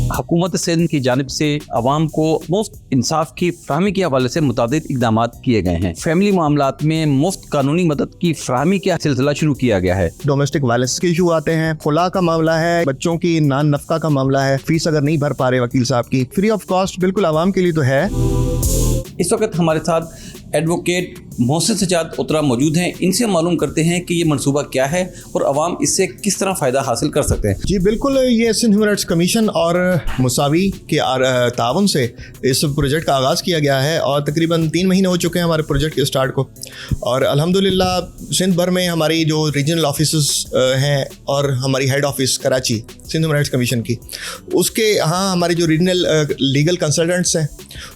हुकूमत सिंध की जानिब से अवाम को मुफ्त इंसाफ की फराहमी के हवाले से मुतादिद इक़दाम किए गए हैं। फैमिली मामलात में मुफ्त कानूनी मदद की फराहमी का सिलसिला शुरू किया गया है। डोमेस्टिक वायलेंस के इशू आते हैं, खुला का मामला है, बच्चों की नान नफका का मामला है, फीस अगर नहीं भर पा रहे वकील साहब की, फ्री ऑफ कॉस्ट बिल्कुल आवाम के लिए तो है। इस वक्त हमारे साथ एडवोकेट मोहसिन सजाद उतरा मौजूद हैं। इनसे मालूम करते हैं कि ये मनसूबा क्या है और अवाम इससे किस तरह फ़ायदा हासिल कर सकते हैं। जी बिल्कुल, ये सिंध ह्यूमन राइट्स कमीशन और मुसावी के ताउन से इस प्रोजेक्ट का आगाज़ किया गया है और तकरीबन 3 महीने हो चुके हैं हमारे प्रोजेक्ट के स्टार्ट को। और अल्हम्दुलिल्लाह सिंध भर में हमारी जो रीजनल ऑफिस हैं और हमारी head office Karachi Sindh human rights commission की, उसके यहाँ हमारे जो रीजनल लीगल कंसल्टेंट्स हैं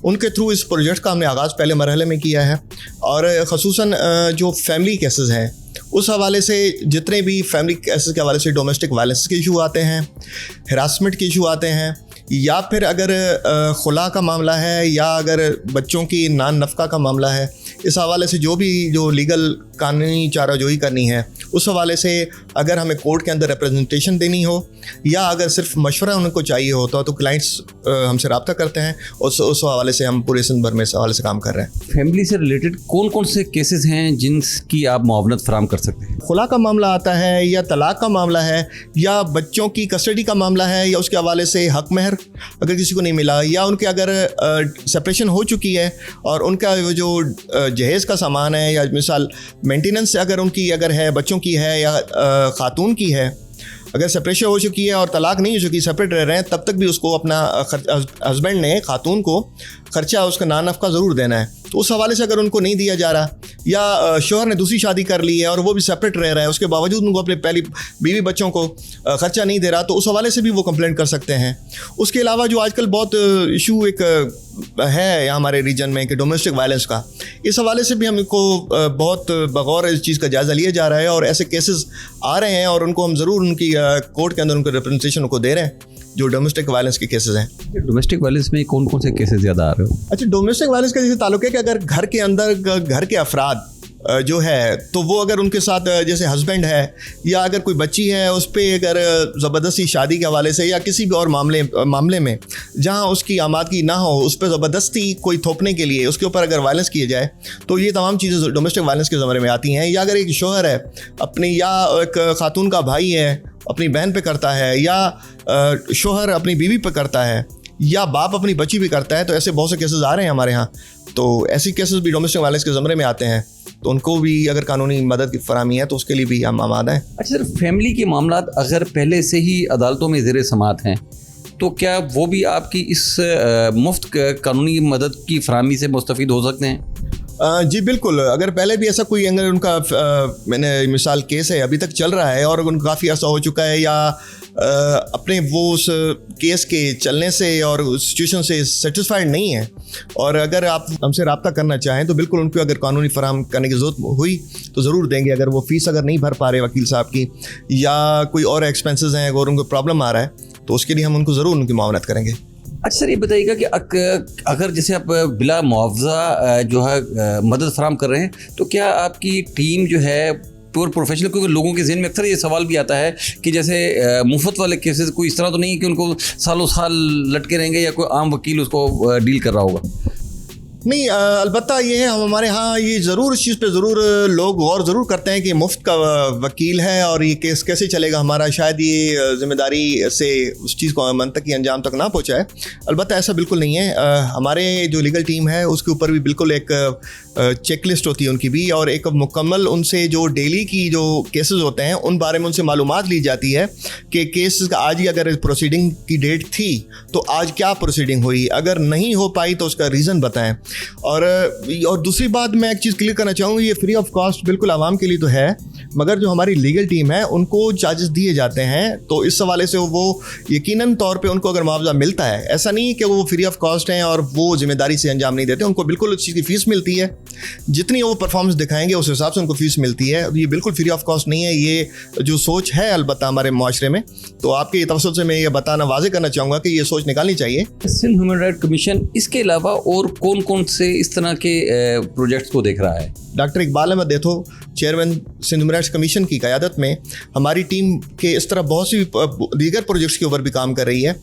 उनके थ्रू इस प्रोजेक्ट का हमने आगाज़ पहले मरहले में किया है। और ख़ुसूसन जो फैमिली केसेस हैं उस हवाले से, जितने भी फैमिली केसेस के हवाले से डोमेस्टिक वायलेंस के इशू आते हैं, हरासमेंट के इशू आते हैं, या फिर अगर खुला का मामला है या अगर बच्चों की नान नफका का मामला है, इस हवाले से जो लीगल कानूनी चाराजोई करनी है उस हवाले से अगर हमें कोर्ट के अंदर रिप्रेजेंटेशन देनी हो या अगर सिर्फ मशवरा उनको चाहिए होता तो क्लाइंट्स हमसे रब्ता करते हैं। उस हवाले से हम पूरे सिंध भर में इस हवाले से काम कर रहे हैं। फैमिली से रिलेटेड कौन कौन से केसेस हैं जिनकी आप मुआवनत फराहम कर सकते हैं? खुला का मामला आता है या तलाक का मामला है या बच्चों की कस्टडी का मामला है या उसके हवाले से हक महर अगर किसी को नहीं मिला या उनके अगर सेपरेशन हो चुकी है और उनका जो जहेज़ का सामान है या मिसाल मेंटेनेंस अगर उनकी अगर है, बच्चों की है या खातून की है, अगर सेपरेशन हो चुकी है और तलाक नहीं हो चुकी, सेपरेट रह रहे हैं, तब तक भी उसको अपना हस्बैंड ने खातून को खर्चा उसका नान नफका ज़रूर देना है। तो उस हवाले से अगर उनको नहीं दिया जा रहा या शोहर ने दूसरी शादी कर ली है और वो भी सेपरेट रह रहा है, उसके बावजूद उनको अपने पहली बीवी बच्चों को खर्चा नहीं दे रहा, तो उस हवाले से भी वो कंप्लेंट कर सकते हैं। उसके अलावा जो आजकल बहुत इशू एक है हमारे रीजन में कि डोमेस्टिक वायलेंस का, इस हवाले से भी हमको बहुत बगौर इस चीज़ का जायज़ा लिया जा रहा है और ऐसे केसेस आ रहे हैं और उनको हम ज़रूर उनकी कोर्ट के अंदर उनको रिप्रेजेंटेशन उनको दे रहे हैं जो डोमेस्टिक वायलेंस के केसेस हैं। डोमेस्टिक वायलेंस में कौन कौन से केसेस ज़्यादा आ रहे हो? अच्छा, डोमेस्टिक वायलेंस का जैसे ताल्लुक है कि अगर घर के अंदर घर के अफराद जो है तो वो अगर उनके साथ जैसे हस्बैंड है या अगर कोई बच्ची है उस पर अगर ज़बरदस्ती शादी के हवाले से या किसी भी और मामले में जहाँ उसकी आमादगी ना हो उस पर ज़बरदस्ती कोई थोपने के लिए उसके ऊपर अगर वायलेंस किए जाए तो ये तमाम चीज़ें डोमेस्टिक वायलेंस के ज़मरे में आती हैं। या अगर एक शोहर है अपनी या एक खातून का भाई है अपनी बहन पे करता है या शोहर अपनी बीवी पे करता है या बाप अपनी बच्ची भी करता है, तो ऐसे बहुत से केसेस आ रहे हैं हमारे यहाँ। तो ऐसी केसेस भी डोमेस्टिक वायलेंस के ज़मरे में आते हैं, तो उनको भी अगर कानूनी मदद की फराहमी है तो उसके लिए भी हम आमादा हैं। अच्छा सर, फैमिली के मामलात अगर पहले से ही अदालतों में ज़ेर समाअत हैं तो क्या वो भी आपकी इस मुफ्त कानूनी मदद की फराहमी से मुस्तफ़ीद हो सकते हैं? जी बिल्कुल, अगर पहले भी ऐसा कोई अगर उनका मैंने मिसाल केस है अभी तक चल रहा है और उनका काफ़ी अर्सा हो चुका है या अपने वो उस केस के चलने से और उस सिचुएशन से सेटिस्फाइड नहीं है और अगर आप हमसे रब्ता करना चाहें तो बिल्कुल उनको अगर कानूनी फराहम करने की ज़रूरत हुई तो ज़रूर देंगे। अगर वो फ़ीस अगर नहीं भर पा रहे वकील साहब की या कोई और एक्सपेंसेस हैं और उनको प्रॉब्लम आ रहा है तो उसके लिए हम उनको ज़रूर उनकी मुआवनत करेंगे। अच्छा सर, ये बताइएगा कि अगर जैसे आप बिला मुआवजा जो है मदद फराहम कर रहे हैं तो क्या आपकी टीम जो है प्योर प्रोफेशनल, क्योंकि लोगों के ज़हन में अक्सर ये सवाल भी आता है कि जैसे मुफ्त वाले केसेस कोई इस तरह तो नहीं है कि उनको सालों साल लटके रहेंगे या कोई आम वकील उसको डील कर रहा होगा? नहीं, अलबत्ता ये है हमारे यहाँ ये ज़रूर इस चीज़ पे ज़रूर लोग गौर ज़रूर करते हैं कि मुफ्त का वकील है और ये केस कैसे चलेगा हमारा, शायद ये ज़िम्मेदारी से उस चीज़ को मंतकी अंजाम तक ना पहुँचाए। अलबत्ता ऐसा बिल्कुल नहीं है। हमारे जो लीगल टीम है उसके ऊपर भी बिल्कुल एक चेक लिस्ट होती है उनकी भी और एक मुकम्मल उनसे जो डेली की जो केसेस होते हैं उन बारे में उनसे मालूमात ली जाती है कि केस आज ही अगर प्रोसीडिंग की डेट थी तो आज क्या प्रोसीडिंग हुई, अगर नहीं हो पाई तो उसका रीज़न बताएं। और दूसरी बात मैं एक चीज़ क्लियर करना चाहूँगा, ये फ्री ऑफ कॉस्ट बिल्कुल आवाम के लिए तो है, मगर जो हमारी लीगल टीम है उनको चार्जेस दिए जाते हैं, तो इस हवाले से वो यकीनन तौर पे उनको अगर मुआवजा मिलता है, ऐसा नहीं है कि वो फ्री ऑफ कॉस्ट हैं और वो जिम्मेदारी से अंजाम नहीं देते, उनको बिल्कुल उस चीज़ की फ़ीस मिलती है, जितनी वो परफॉर्मेंस दिखाएंगे उस हिसाब से उनको फ़ीस मिलती है। ये बिल्कुल फ्री ऑफ कॉस्ट नहीं है, ये जो सोच है अलबत्ता हमारे माशरे में, तो आपके तवज्जुह से मैं ये बताना वाज़ेह करना चाहूँगा कि ये सोच निकालनी चाहिए। सिंध ह्यूमन राइट कमीशन इसके अलावा और कौन कौन से इस तरह के प्रोजेक्ट्स को देख रहा है? डॉक्टर इकबाल अहमद देखो, chairman Sindh human rights commission की क़यादत में हमारी टीम के इस तरह बहुत सी दीगर प्रोजेक्ट्स के ऊपर भी काम कर रही है,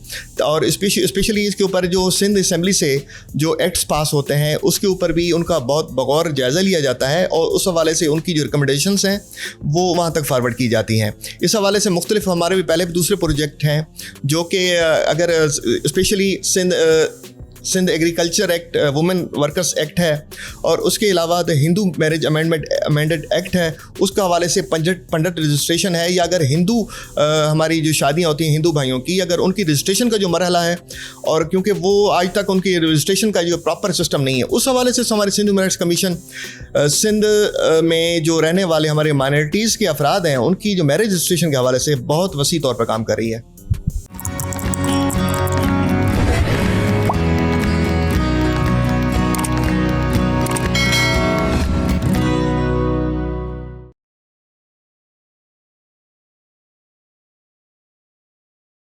और स्पेशली इसके ऊपर जो सिंध असम्बली से जो एक्ट्स पास होते हैं उसके ऊपर भी उनका बहुत बगौर जायज़ा लिया जाता है, और उस हवाले से उनकी जो रिकमेंडेशंस हैं वो वहाँ तक फॉरवर्ड की जाती हैं। इस हवाले से मुख्तलिफ हमारे भी पहले भी दूसरे प्रोजेक्ट हैं जो कि अगर specially Sindh agriculture act, women workers act है, और उसके अलावा हिंदू मैरिज अमेंडेड एक्ट है, उसका हवाले से पंडित रजिस्ट्रेशन है, या अगर हिंदू हमारी जो शादियां होती हैं हिंदू भाइयों की, अगर उनकी रजिस्ट्रेशन का जो मरहला है, और क्योंकि वो आज तक उनकी रजिस्ट्रेशन का जो प्रॉपर सिस्टम नहीं है, उस हवाले से हमारे Sindh human rights commission Sindh में जो रहने वाले हमारे माइनॉरिटीज़ के अफराद हैं उनकी जो मैरिज रजिस्ट्रेशन के हवाले से बहुत वसी तौर पर काम कर रही है।